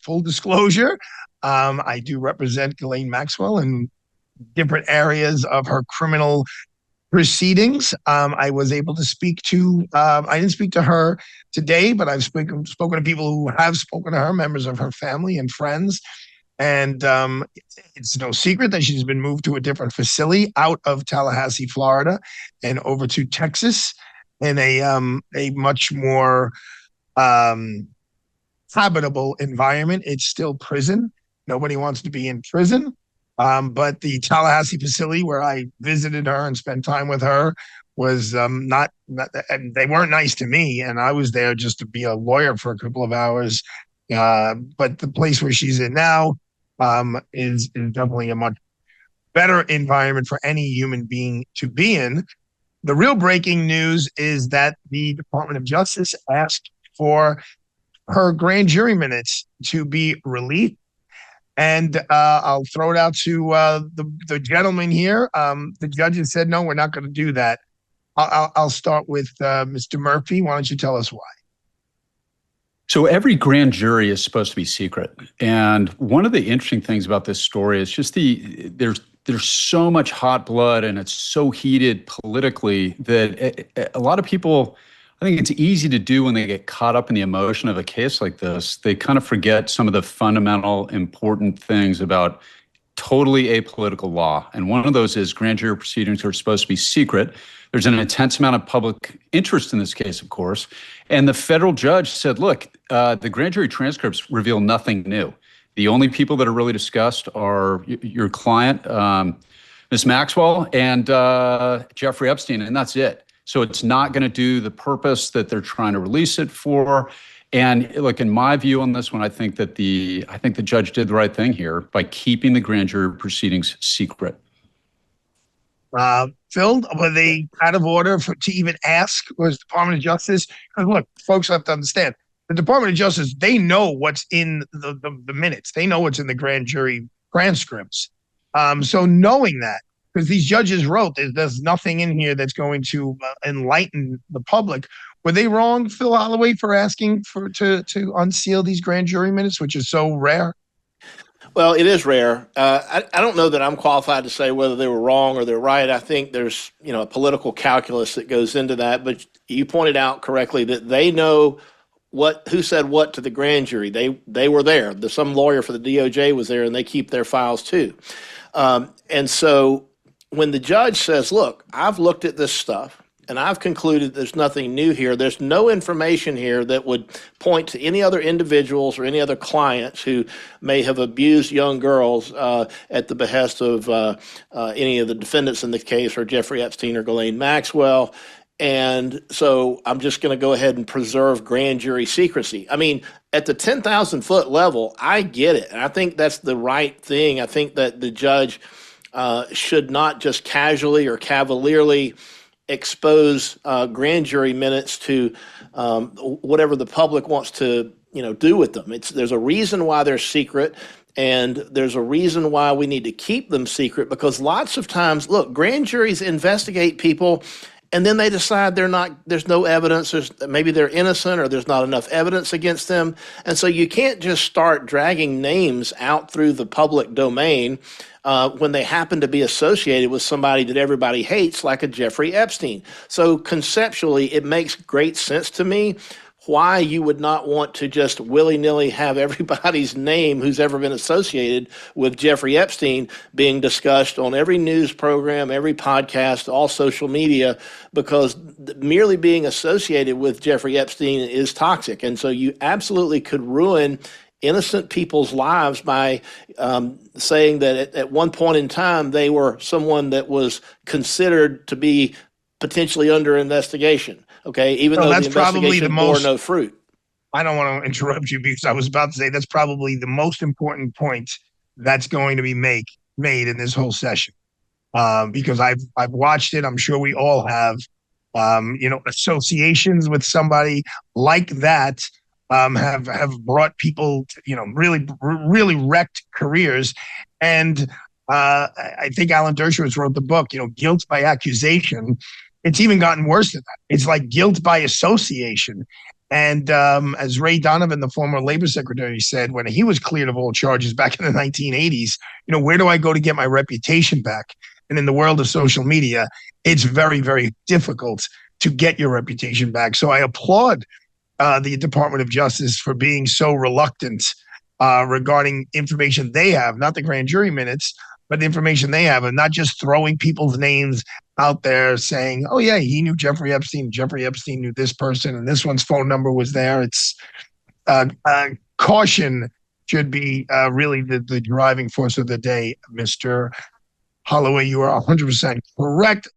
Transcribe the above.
full disclosure, I do represent Ghislaine Maxwell in different areas of her criminal proceedings. I was able to speak to, I didn't speak to her today, but I've spoken to people who have spoken to her, members of her family and friends. And it's no secret that she's been moved to a different facility out of Tallahassee, Florida, and over to Texas in a much more habitable environment. It's still prison. Nobody wants to be in prison. But the Tallahassee facility where I visited her and spent time with her was not, they weren't nice to me. And I was there just to be a lawyer for a couple of hours. But the place where she's in now is definitely a much better environment for any human being to be in. The real breaking news is that the Department of Justice asked for her grand jury minutes to be released. And I'll throw it out to the gentleman here. The judges said, no, we're not going to do that. I'll start with Mr. Murphy. Why don't you tell us why? So every grand jury is supposed to be secret. And one of the interesting things about this story is just there's so much hot blood and it's so heated politically that a lot of people, I think it's easy to do when they get caught up in the emotion of a case like this. They kind of forget some of the fundamental important things about totally apolitical law. And one of those is grand jury proceedings are supposed to be secret. There's an intense amount of public interest in this case, of course. And the federal judge said, look, the grand jury transcripts reveal nothing new. The only people that are really discussed are your client, Ms. Maxwell, and Jeffrey Epstein, and that's it. So it's not going to do the purpose that they're trying to release it for. And look, in my view on this one, I think the judge did the right thing here by keeping the grand jury proceedings secret. Phil, were they out of order to even ask? Was the Department of Justice? Because look, folks have to understand, the Department of Justice, they know what's in the minutes. They know what's in the grand jury transcripts. So knowing that, because these judges wrote, there's nothing in here that's going to enlighten the public. Were they wrong, Phil Holloway, for asking to unseal these grand jury minutes, which is so rare? Well, it is rare. I don't know that I'm qualified to say whether they were wrong or they're right. I think there's a political calculus that goes into that. But you pointed out correctly that they know who said what to the grand jury. They were there. Some lawyer for the DOJ was there, and they keep their files too. And so when the judge says, look, I've looked at this stuff and I've concluded there's nothing new here. There's no information here that would point to any other individuals or any other clients who may have abused young girls at the behest of any of the defendants in the case, or Jeffrey Epstein or Ghislaine Maxwell. And so I'm just going to go ahead and preserve grand jury secrecy. I mean, at the 10,000 foot level, I get it. And I think that's the right thing. I think that the judge should not just casually or cavalierly expose grand jury minutes to whatever the public wants to do with them. There's a reason why they're secret, and there's a reason why we need to keep them secret, because lots of times, look, grand juries investigate people and then they decide there's no evidence, maybe they're innocent or there's not enough evidence against them. And so you can't just start dragging names out through the public domain when they happen to be associated with somebody that everybody hates, like a Jeffrey Epstein. So conceptually, it makes great sense to me why you would not want to just willy-nilly have everybody's name who's ever been associated with Jeffrey Epstein being discussed on every news program, every podcast, all social media, because merely being associated with Jeffrey Epstein is toxic. And so you absolutely could ruin innocent people's lives by saying that at one point in time they were someone that was considered to be potentially under investigation. Okay, even though the investigation bore no fruit. I don't want to interrupt you, because I was about to say that's probably the most important point that's going to be made in this whole session. Because I've watched it. I'm sure we all have. Associations with somebody like that have brought people to, really wrecked careers. And I think Alan Dershowitz wrote the book, Guilt by Accusation. It's even gotten worse than that. It's like guilt by association. And as Ray Donovan, the former labor secretary, said when he was cleared of all charges back in the 1980s, where do I go to get my reputation back? And in the world of social media, it's very, very difficult to get your reputation back. So I applaud the Department of Justice for being so reluctant regarding information they have, not the grand jury minutes, but the information they have, and not just throwing people's names out there saying, oh, yeah, he knew Jeffrey Epstein. Jeffrey Epstein knew this person, and this one's phone number was there. It's caution should be really the driving force of the day, Mr. Holloway. You are 100% correct.